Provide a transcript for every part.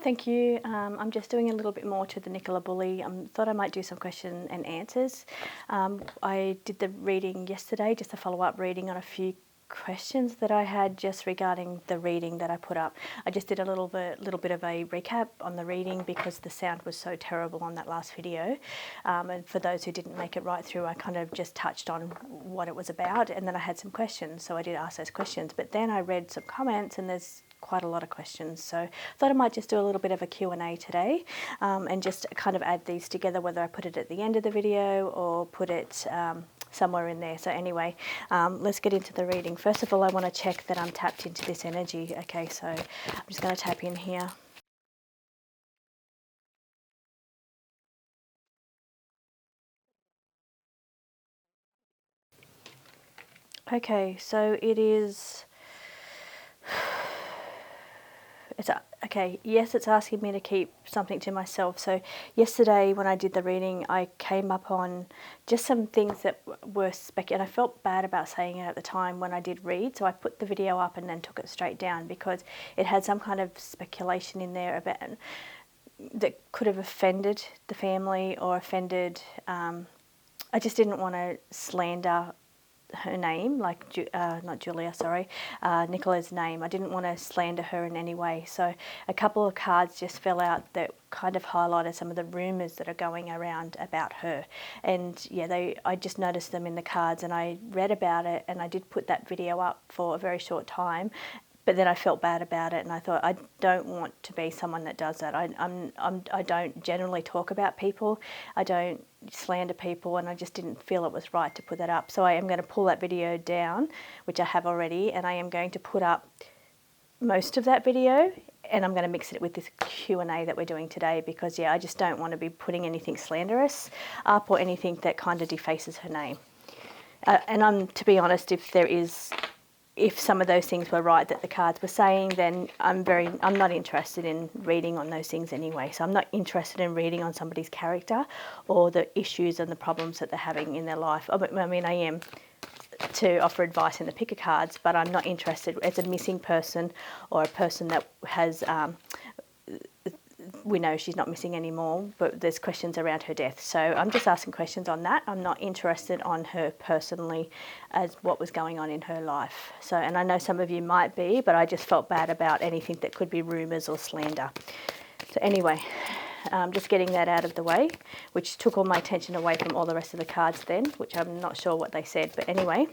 Thank you. I'm just doing a little bit more to the NICOLA Bulley. Thought I might do some question and answers. I did the reading yesterday, just a follow-up reading on a few questions that I had just regarding the reading that I put up. I just did a little bit of a recap on the reading because the sound was so terrible on that last video. And for those who didn't make it right through, I kind of just touched on what it was about, and then I had some questions, so I did ask those questions. But then I read some comments, and there's quite a lot of questions, so I thought I might just do a little bit of a Q&A today, and just kind of add these together, whether I put it at the end of the video or put it somewhere in there. So anyway, let's get into the reading. First of all, I want to check that I'm tapped into this energy. Okay, so I'm just going to tap in here. Okay, so it is... Okay, yes, it's asking me to keep something to myself. So yesterday when I did the reading, I came up on just some things that were and I felt bad about saying it at the time when I did read, so I put the video up and then took it straight down because it had some kind of speculation in there about that could have offended the family or offended... I just didn't want to slander her name, like not Julia, sorry, Nicola's name. I didn't want to slander her in any way. So a couple of cards just fell out that kind of highlighted some of the rumours that are going around about her. And yeah, I just noticed them in the cards and I read about it, and I did put that video up for a very short time. But then I felt bad about it, and I thought I don't want to be someone that does that. I don't generally talk about people. I don't slander people, and I just didn't feel it was right to put that up. So I am going to pull that video down, which I have already, and I am going to put up most of that video, and I'm going to mix it with this Q&A that we're doing today because, yeah, I just don't want to be putting anything slanderous up or anything that kind of defaces her name. And to be honest, if some of those things were right that the cards were saying, then I'm not interested in reading on those things anyway. So I'm not interested in reading on somebody's character or the issues and the problems that they're having in their life. I mean, I am to offer advice in the picker cards, but I'm not interested as a missing person or a person that has... we know she's not missing anymore, but there's questions around her death. So I'm just asking questions on that. I'm not interested on her personally as what was going on in her life. So, and I know some of you might be, but I just felt bad about anything that could be rumours or slander. So anyway, just getting that out of the way, which took all my attention away from all the rest of the cards then, which I'm not sure what they said, but anyway.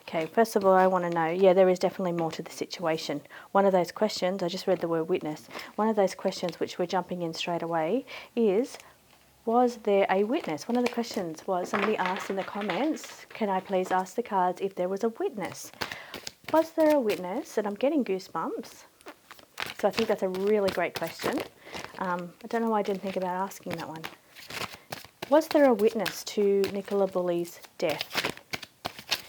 Okay, first of all, I want to know, yeah, there is definitely more to the situation. One of those questions, I just read the word witness, one of those questions which we're jumping in straight away is, was there a witness? One of the questions was, somebody asked in the comments, can I please ask the cards if there was a witness? Was there a witness? And I'm getting goosebumps. So I think that's a really great question. I don't know why I didn't think about asking that one. Was there a witness to Nicola Bulley's death?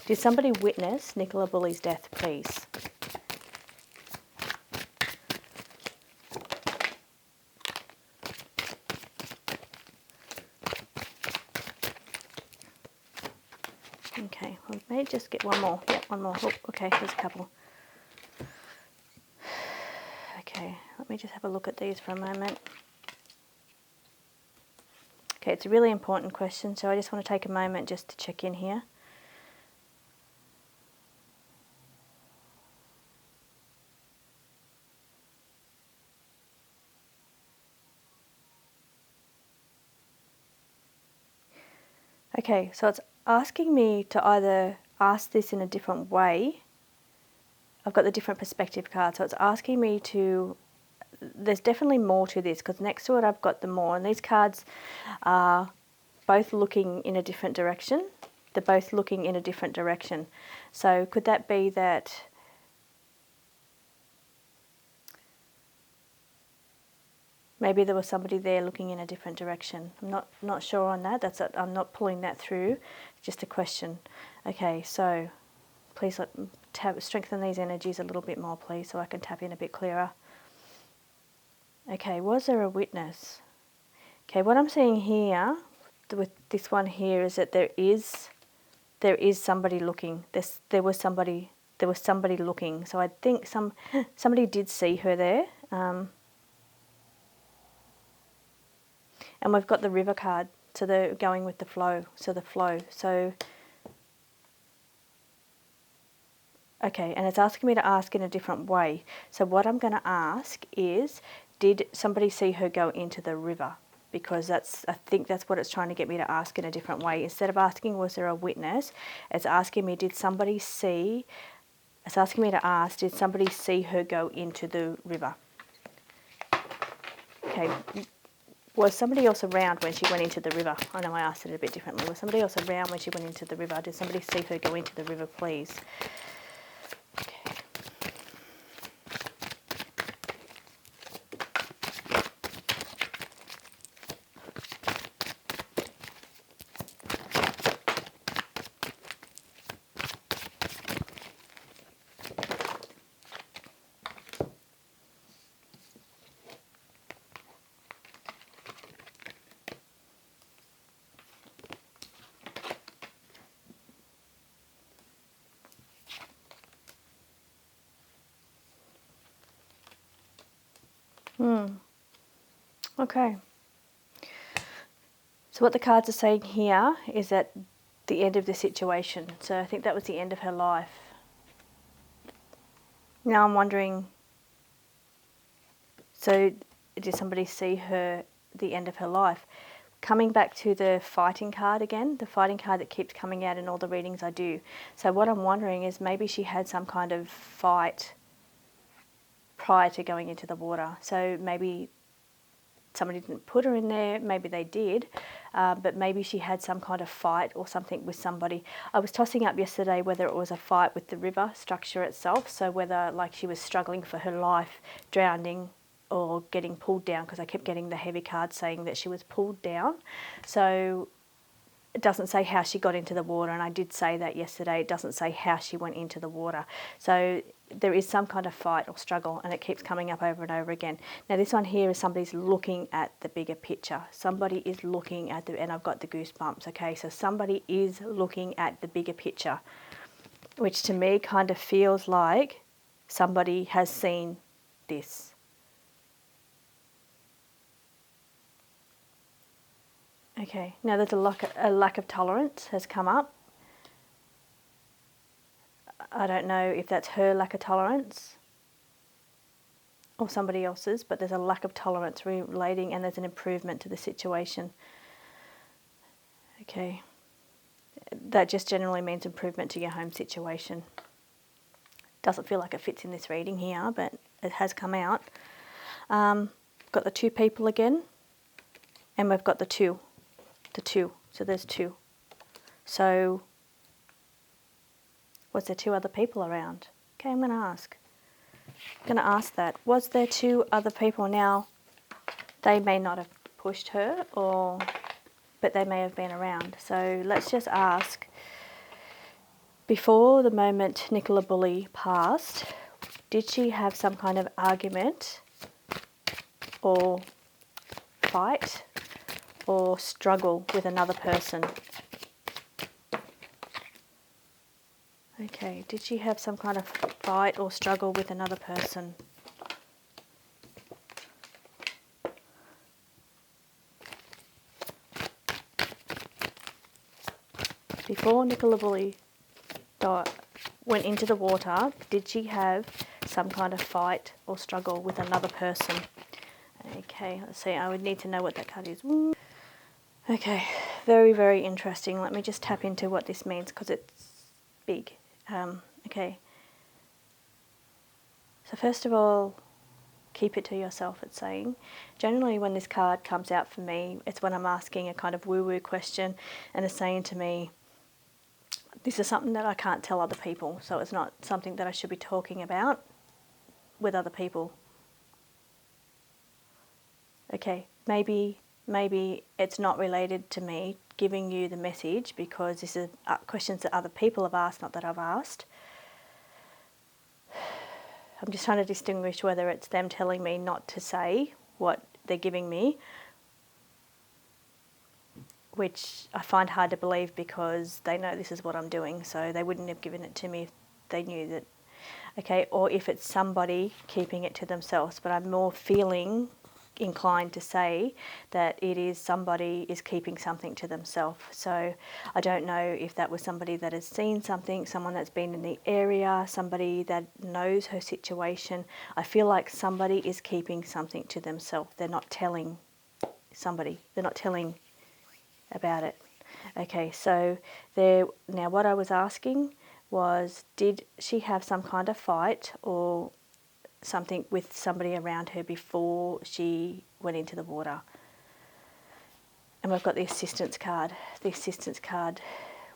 Did somebody witness Nicola Bulley's death, please? Okay, we may just get one more. Yep, one more. Oh, okay, there's a couple. Okay, let me just have a look at these for a moment. Okay, it's a really important question, so I just want to take a moment just to check in here. Okay, so it's asking me to either ask this in a different way. I've got the different perspective card, so it's asking me to... There's definitely more to this because next to it I've got the more, and these cards are both looking in a different direction. They're both looking in a different direction. So could that be that... Maybe there was somebody there looking in a different direction. I'm not sure on that. I'm not pulling that through. Just a question. Okay, so please strengthen these energies a little bit more, please, so I can tap in a bit clearer. Okay, was there a witness? Okay, what I'm seeing here with this one here is that there is somebody looking. There was somebody looking. So I think somebody did see her there. And we've got the river card, so they're going with the flow, so the flow. So, okay, and it's asking me to ask in a different way. So what I'm going to ask is, did somebody see her go into the river? Because I think that's what it's trying to get me to ask in a different way. Instead of asking, was there a witness, it's asking me, it's asking me to ask, did somebody see her go into the river? Okay, was somebody else around when she went into the river? I know I asked it a bit differently. Was somebody else around when she went into the river? Did somebody see her go into the river, please? Okay. So what the cards are saying here is that the end of the situation. So I think that was the end of her life. Now I'm wondering, so did somebody see the end of her life? Coming back to the fighting card again, the fighting card that keeps coming out in all the readings I do. So what I'm wondering is maybe she had some kind of fight prior to going into the water. So maybe somebody didn't put her in there, maybe they did, but maybe she had some kind of fight or something with somebody. I was tossing up yesterday whether it was a fight with the river structure itself, so whether like she was struggling for her life, drowning or getting pulled down, because I kept getting the heavy card saying that she was pulled down. So it doesn't say how she got into the water, and I did say that yesterday. It doesn't say how she went into the water. So there is some kind of fight or struggle, and it keeps coming up over and over again. Now this one here is somebody's looking at the bigger picture. Somebody is looking at and I've got the goosebumps, okay? So somebody is looking at the bigger picture, which to me kind of feels like somebody has seen this. Okay, now there's a lack of tolerance has come up. I don't know if that's her lack of tolerance or somebody else's, but there's a lack of tolerance relating, and there's an improvement to the situation. Okay, that just generally means improvement to your home situation. Doesn't feel like it fits in this reading here, but it has come out. Got the two people again, and we've got the two, so there's two. So was there two other people around? Okay, I'm going to ask. That. Was there two other people? Now, they may not have pushed her, but they may have been around. So let's just ask, before the moment NICOLA Bulley passed, did she have some kind of argument or fight or struggle with another person? Okay, did she have some kind of fight or struggle with another person? Before NICOLA Bulley went into the water, did she have some kind of fight or struggle with another person? Okay, let's see, I would need to know what that card is. Woo. Okay, very, very interesting. Let me just tap into what this means because it's big. Okay, so first of all, keep it to yourself, it's saying. Generally when this card comes out for me, it's when I'm asking a kind of woo-woo question and it's saying to me, this is something that I can't tell other people, so it's not something that I should be talking about with other people. Okay, maybe it's not related to me giving you the message because this is questions that other people have asked, not that I've asked. I'm just trying to distinguish whether it's them telling me not to say what they're giving me, which I find hard to believe because they know this is what I'm doing, so they wouldn't have given it to me if they knew that. okay, or if it's somebody keeping it to themselves. But I'm more feeling inclined to say that it is somebody is keeping something to themselves. So I don't know if that was somebody that has seen something, someone that's been in the area, somebody that knows her situation. I feel like somebody is keeping something to themselves. They're not telling somebody. They're not telling about it. Okay, so now what I was asking was, did she have some kind of fight or something with somebody around her before she went into the water? And we've got the assistance card. The assistance card,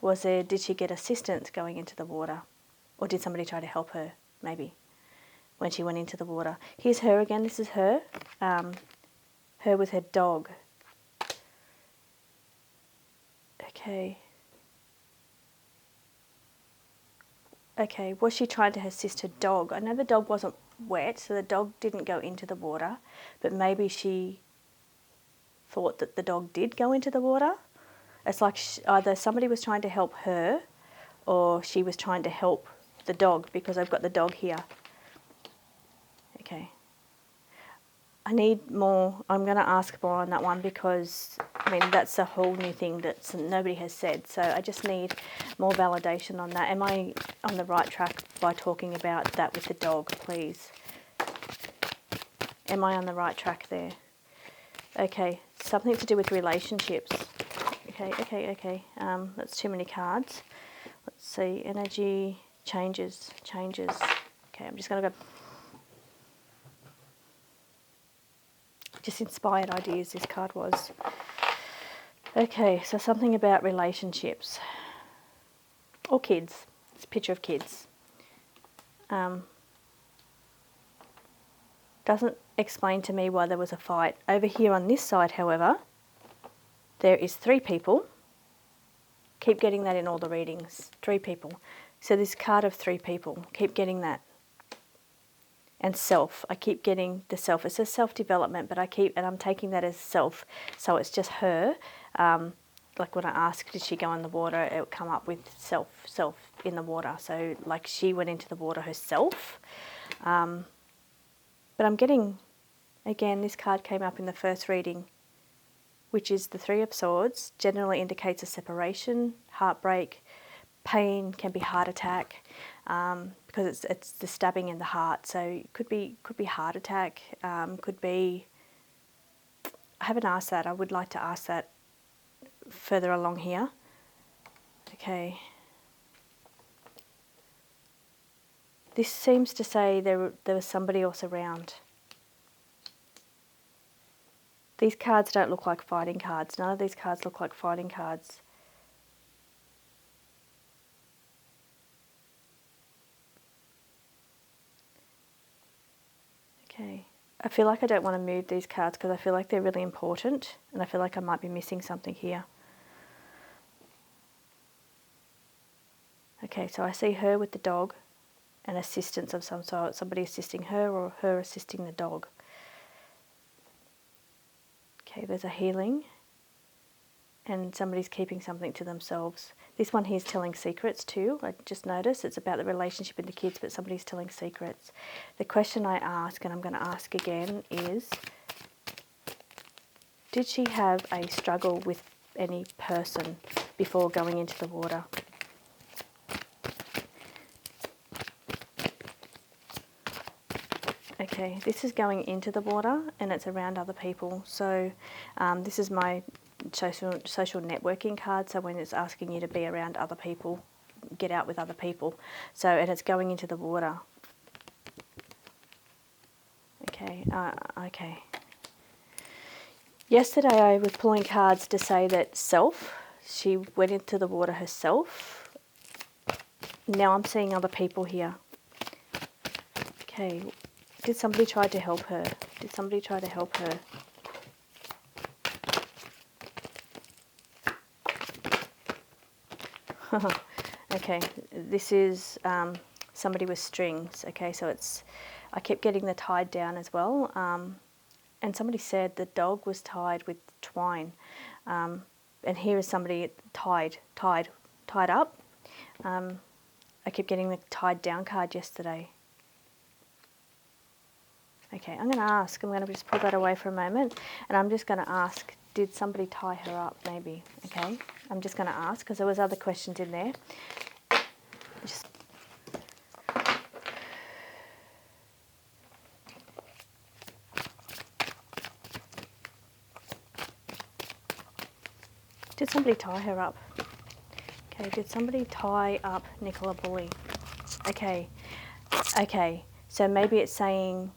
did she get assistance going into the water? Or did somebody try to help her, maybe, when she went into the water? Here's her again, this is her. Her with her dog. Okay. Okay, was she trying to assist her dog? I know the dog wasn't wet, so the dog didn't go into the water, but maybe she thought that the dog did go into the water. It's like either somebody was trying to help her or she was trying to help the dog, because I've got the dog here. Okay. I need more. I'm going to ask more on that one, because I mean that's a whole new thing that nobody has said. So I just need more validation on that. Am I on the right track by talking about that with the dog, please? Am I on the right track there? Okay, something to do with relationships. Okay. That's too many cards. Let's see. Energy changes. Okay, I'm just going to go. Just inspired ideas, this card was. Okay, so something about relationships. Or kids. It's a picture of kids. Doesn't explain to me why there was a fight. Over here on this side, however, there is 3 people. Keep getting that in all the readings. 3 people. So this card of 3 people. Keep getting that. And self. I keep getting the self. It says self-development, but I'm taking that as self. So it's just her. Like when I asked, did she go in the water, it would come up with self in the water. So like she went into the water herself. But I'm getting, again, this card came up in the first reading, which is the 3 of Swords. Generally indicates a separation, heartbreak, pain, can be heart attack. Because it's the stabbing in the heart, so it could be heart attack, could be. I haven't asked that. I would like to ask that further along here. Okay. This seems to say there was somebody else around. These cards don't look like fighting cards. None of these cards look like fighting cards. Okay, I feel like I don't want to move these cards because I feel like they're really important and I feel like I might be missing something here. Okay, so I see her with the dog and assistance of some sort, somebody assisting her or her assisting the dog. Okay, there's a healing and somebody's keeping something to themselves. This one here is telling secrets too. I just noticed it's about the relationship with the kids, but somebody's telling secrets. The question I ask, and I'm going to ask again, is did she have a struggle with any person before going into the water? Okay, this is going into the water and it's around other people. So this is my social networking card, so when it's asking you to be around other people, get out with other people. So, and it's going into the water. Okay, okay. Yesterday I was pulling cards to say that she went into the water herself. Now I'm seeing other people here. Okay, did somebody try to help her? Did somebody try to help her? Okay, this is somebody with strings. Okay, so I kept getting the tied down as well. And somebody said the dog was tied with twine. And here is somebody tied up. I keep getting the tied down card yesterday. Okay, I'm going to ask. I'm going to just pull that away for a moment, and I'm just going to ask, did somebody tie her up maybe? Okay, I'm just going to ask because there was other questions in there. Just did somebody tie her up? Okay, did somebody tie up Nicola Bulley? Okay, okay, so maybe it's saying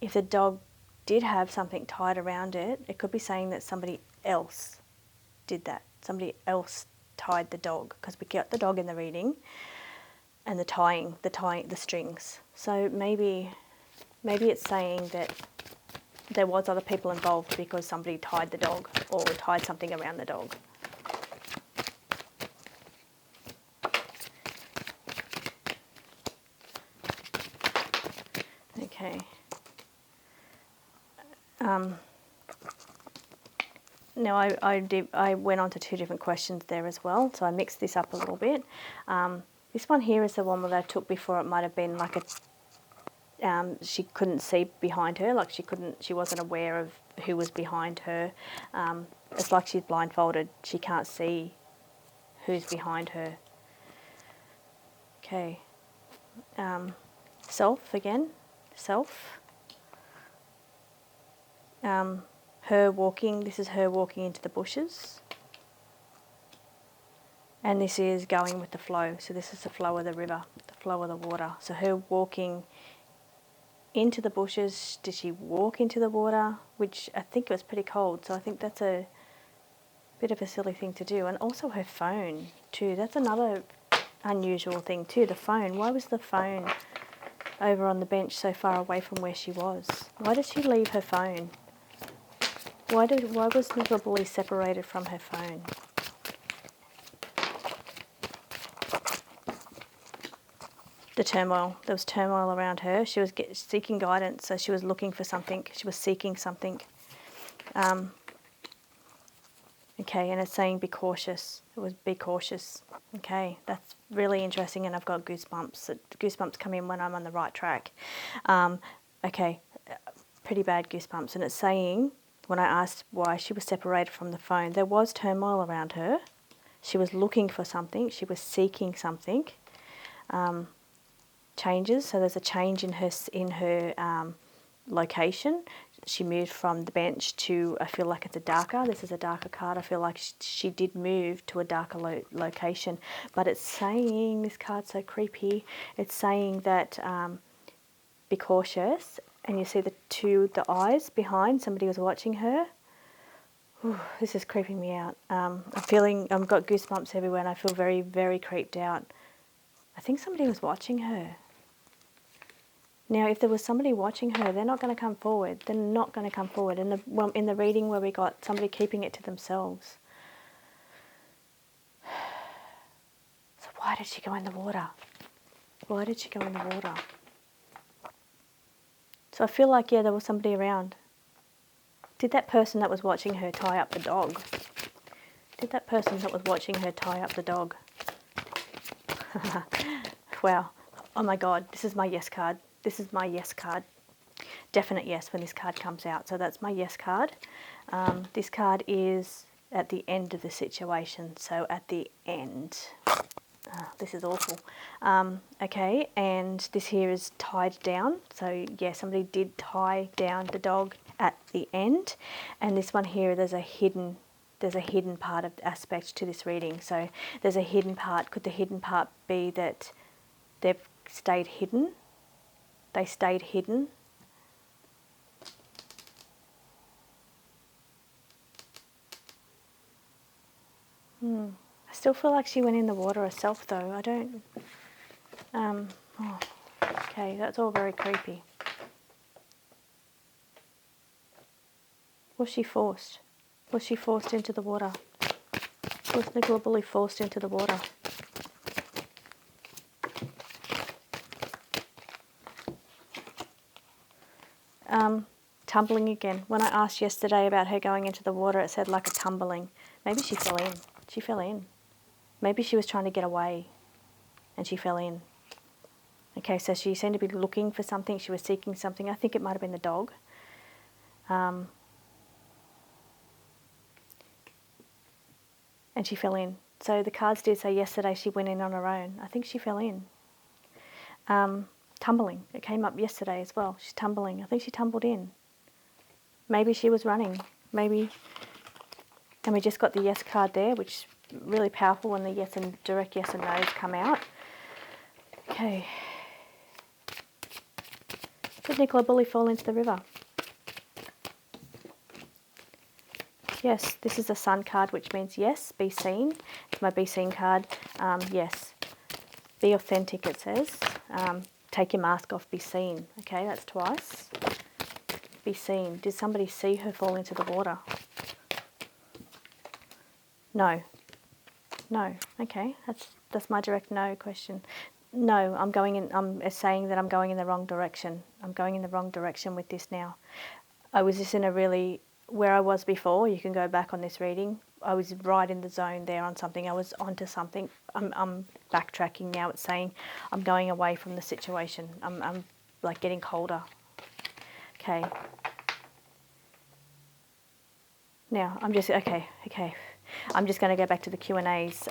if the dog did have something tied around it, it could be saying that somebody else did that. Somebody else tied the dog, because we got the dog in the reading and the tying, the strings. So maybe it's saying that there was other people involved because somebody tied the dog or tied something around the dog. Okay. Now I went on to 2 different questions there as well, so I mixed this up a little bit. This one here is the one that I took before. It might have been like a she couldn't see behind her, like she wasn't aware of who was behind her. It's like she's blindfolded. She can't see who's behind her. Okay. Self again. Self. Her walking, this is her walking into the bushes. And this is going with the flow. So this is the flow of the river, the flow of the water. So her walking into the bushes. Did she walk into the water? Which I think it was pretty cold. So I think that's a bit of a silly thing to do. And also her phone too. That's another unusual thing too. The phone. Why was the phone over on the bench so far away from where she was? Why did she leave her phone? Why was Nicola Bulley separated from her phone? The turmoil. There was turmoil around her. She was seeking guidance, so she was looking for something. She was seeking something. Okay, and it's saying be cautious. It was be cautious. Okay, that's really interesting, and I've got goosebumps. Goosebumps come in when I'm on the right track. Okay, pretty bad goosebumps, and it's saying, when I asked why she was separated from the phone, there was turmoil around her. She was looking for something. She was seeking something. Changes. So there's a change in her location. She moved from the bench to, I feel like it's a darker. This is a darker card. I feel like she did move to a darker location. But it's saying, this card's so creepy. It's saying that be cautious. And you see the eyes behind, somebody was watching her. Ooh, this is creeping me out. I've got goosebumps everywhere, and I feel very, very creeped out. I think somebody was watching her. Now, if there was somebody watching her, they're not going to come forward. They're not going to come forward. In the reading where we got somebody keeping it to themselves. So why did she go in the water? Why did she go in the water? So I feel like, yeah, there was somebody around. Did that person that was watching her tie up the dog? Did that person that was watching her tie up the dog? Wow. Oh my God, this is my yes card. This is my yes card. Definite yes when this card comes out. So that's my yes card. This card is at the end of the situation. So at the end. This is awful. Okay, and this here is tied down. So yeah, somebody did tie down the dog at the end. And this one here, there's a hidden part of aspect to this reading. So there's a hidden part. Could the hidden part be that they've stayed hidden? They stayed hidden. I still feel like she went in the water herself though. I don't... okay, that's all very creepy. Was she forced? Was she forced into the water? Was Nicola Bulley forced into the water? Tumbling again. When I asked yesterday about her going into the water, it said like a tumbling. Maybe she fell in. She fell in. Maybe she was trying to get away. and she fell in. Okay, so she seemed to be looking for something. She was seeking something. I think it might have been the dog. And she fell in. So the cards did say yesterday she went in on her own. I think she fell in. Tumbling. It came up yesterday as well. She's tumbling. I think she tumbled in. Maybe she was running. Maybe. And we just got the yes card there, which is really powerful when the yes and direct yes and no's come out. Okay. Did NICOLA BULLEY fall into the river? Yes, this is a sun card, which means yes, be seen. It's my be seen card. Yes. Be authentic, it says. Take your mask off, be seen. Okay, that's twice. Be seen. Did somebody see her fall into the water? No. No. Okay, that's my direct no question. No, I'm saying that I'm going in the wrong direction. I'm going in the wrong direction with this now. I was just in a really, where I was before, you can go back on this reading, I was right in the zone there on something. I was onto something. I'm backtracking now. It's saying I'm going away from the situation. I'm like getting colder. Okay. Now, I'm just, okay. I'm just going to go back to the Q&As.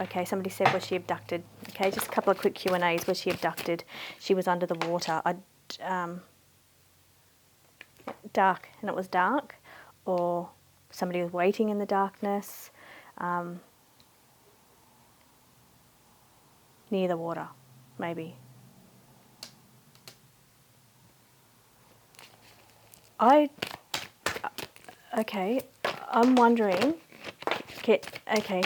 Okay, somebody said, was she abducted? Okay, just a couple of quick Q&As. Was she abducted? She was under the water. Dark, and it was dark, or somebody was waiting in the darkness, near the water, maybe. Okay, I'm wondering, okay.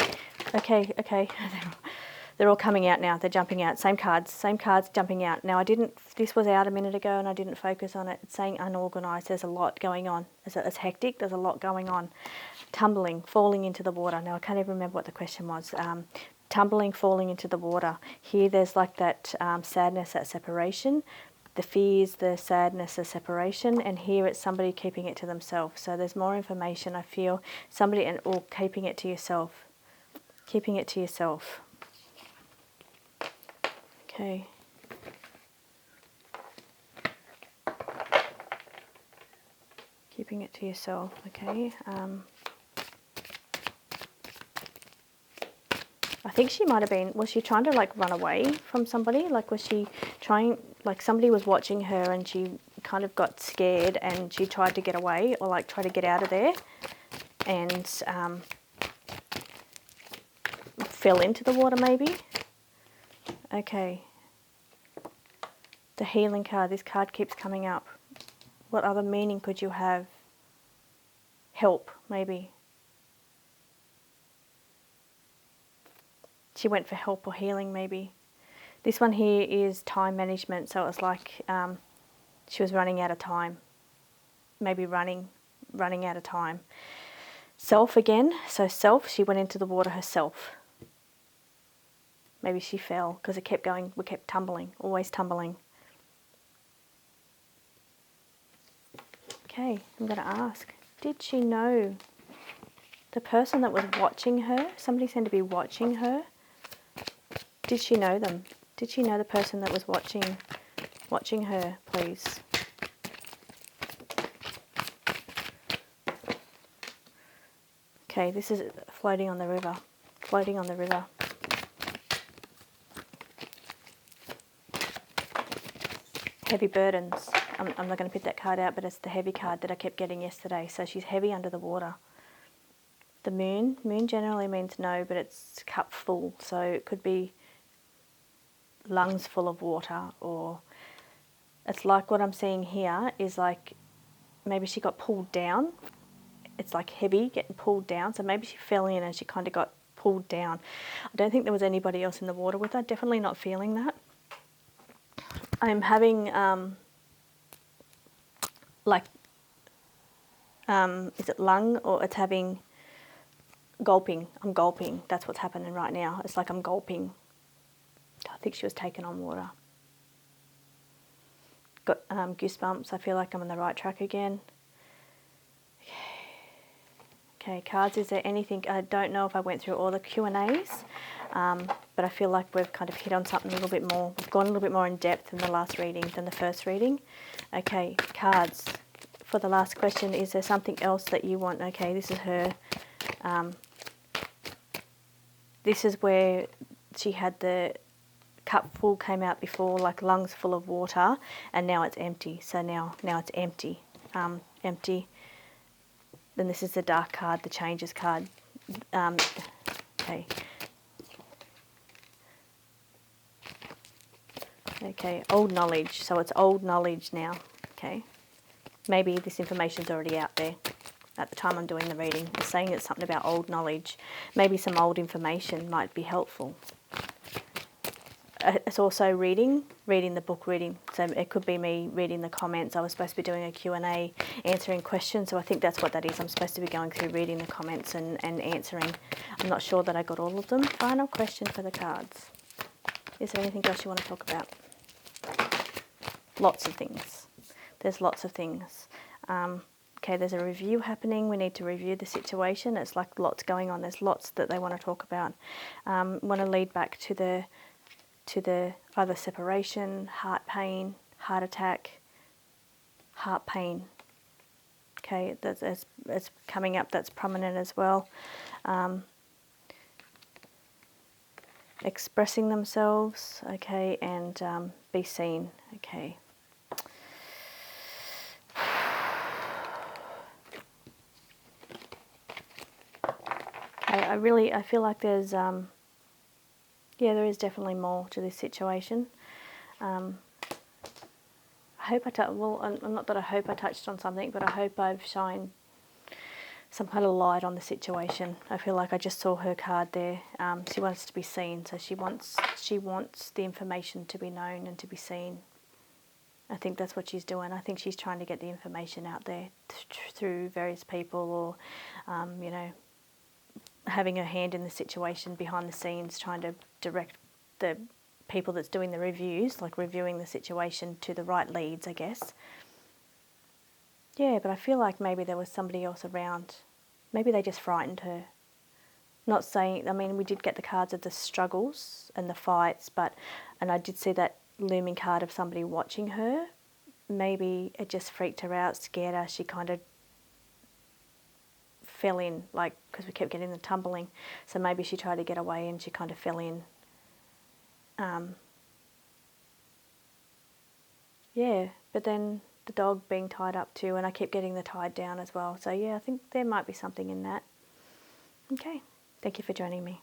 They're all coming out now, they're jumping out, same cards jumping out. Now this was out a minute ago and I didn't focus on it. It's saying unorganised, there's a lot going on. It's hectic, there's a lot going on. Tumbling, falling into the water. Now I can't even remember what the question was. Tumbling, falling into the water. Here there's like that sadness at separation, the fears, the sadness of separation, and here it's somebody keeping it to themselves. So there's more information, I feel, somebody, or keeping it to yourself. Keeping it to yourself. Okay. Keeping it to yourself, okay. I think she might have been, was she trying to like run away from somebody? Like was she trying, like somebody was watching her and she kind of got scared and she tried to get away or like try to get out of there and fell into the water maybe? Okay. The healing card, this card keeps coming up. What other meaning could you have? Help, maybe. She went for help or healing, maybe. This one here is time management, so it was like she was running out of time. Maybe running out of time. Self again, so self, she went into the water herself. Maybe she fell because it kept going, we kept tumbling, always tumbling. Okay, I'm going to ask, did she know the person that was watching her? Somebody seemed to be watching her. Did she know them? Did she know the person that was watching her, please? Okay, this is floating on the river. Floating on the river. Heavy burdens. I'm not going to pick that card out, but it's the heavy card that I kept getting yesterday. So she's heavy under the water. The moon. Moon generally means no, but it's cup full. So it could be lungs full of water, or it's like what I'm seeing here is like maybe she got pulled down. It's like heavy, getting pulled down. So maybe she fell in and she kind of got pulled down. I don't think there was anybody else in the water with her. Definitely not feeling that. I'm having is it lung, or it's having gulping. I'm gulping. That's what's happening right now. It's like I'm gulping. I think she was taken on water. Got goosebumps. I feel like I'm on the right track again. Okay, cards, is there anything, I don't know if I went through all the Q&As, but I feel like we've kind of hit on something a little bit more. We've gone a little bit more in depth in the last reading than the first reading. Okay, cards, for the last question, is there something else that you want? Okay, this is her. This is where she had the cup full came out before, like lungs full of water, and now it's empty. So now it's empty, empty. Then this is the dark card, the changes card. Okay. Okay, old knowledge. So it's old knowledge now. Okay. Maybe this information's already out there at the time I'm doing the reading. It's saying it's something about old knowledge. Maybe some old information might be helpful. It's also reading the book reading. So it could be me reading the comments. I was supposed to be doing a Q&A, answering questions. So I think that's what that is. I'm supposed to be going through reading the comments and answering. I'm not sure that I got all of them. Final question for the cards. Is there anything else you want to talk about? Lots of things. There's lots of things. Okay, there's a review happening. We need to review the situation. It's like lots going on. There's lots that they want to talk about. Want to lead back to the either separation, heart pain, heart attack, heart pain. Okay, it's coming up. That's prominent as well. Expressing themselves. Okay, and be seen. Okay. I feel like there's, yeah, there is definitely more to this situation. I hope not that I hope I touched on something, but I hope I've shined some kind of light on the situation. I feel like I just saw her card there. She wants to be seen, so she wants the information to be known and to be seen. I think that's what she's doing. I think she's trying to get the information out there through various people, or, you know, having her hand in the situation behind the scenes, trying to direct the people that's doing the reviews, like reviewing the situation, to the right leads, I guess. Yeah, but I feel like maybe there was somebody else around. Maybe they just frightened her. Not saying, I mean, we did get the cards of the struggles and the fights, and I did see that looming card of somebody watching her. Maybe it just freaked her out, scared her. She kind of fell in, like, because we kept getting the tumbling. So maybe she tried to get away and she kind of fell in. Yeah, but then the dog being tied up too, and I keep getting the tied down as well. So yeah, I think there might be something in that. Okay, thank you for joining me.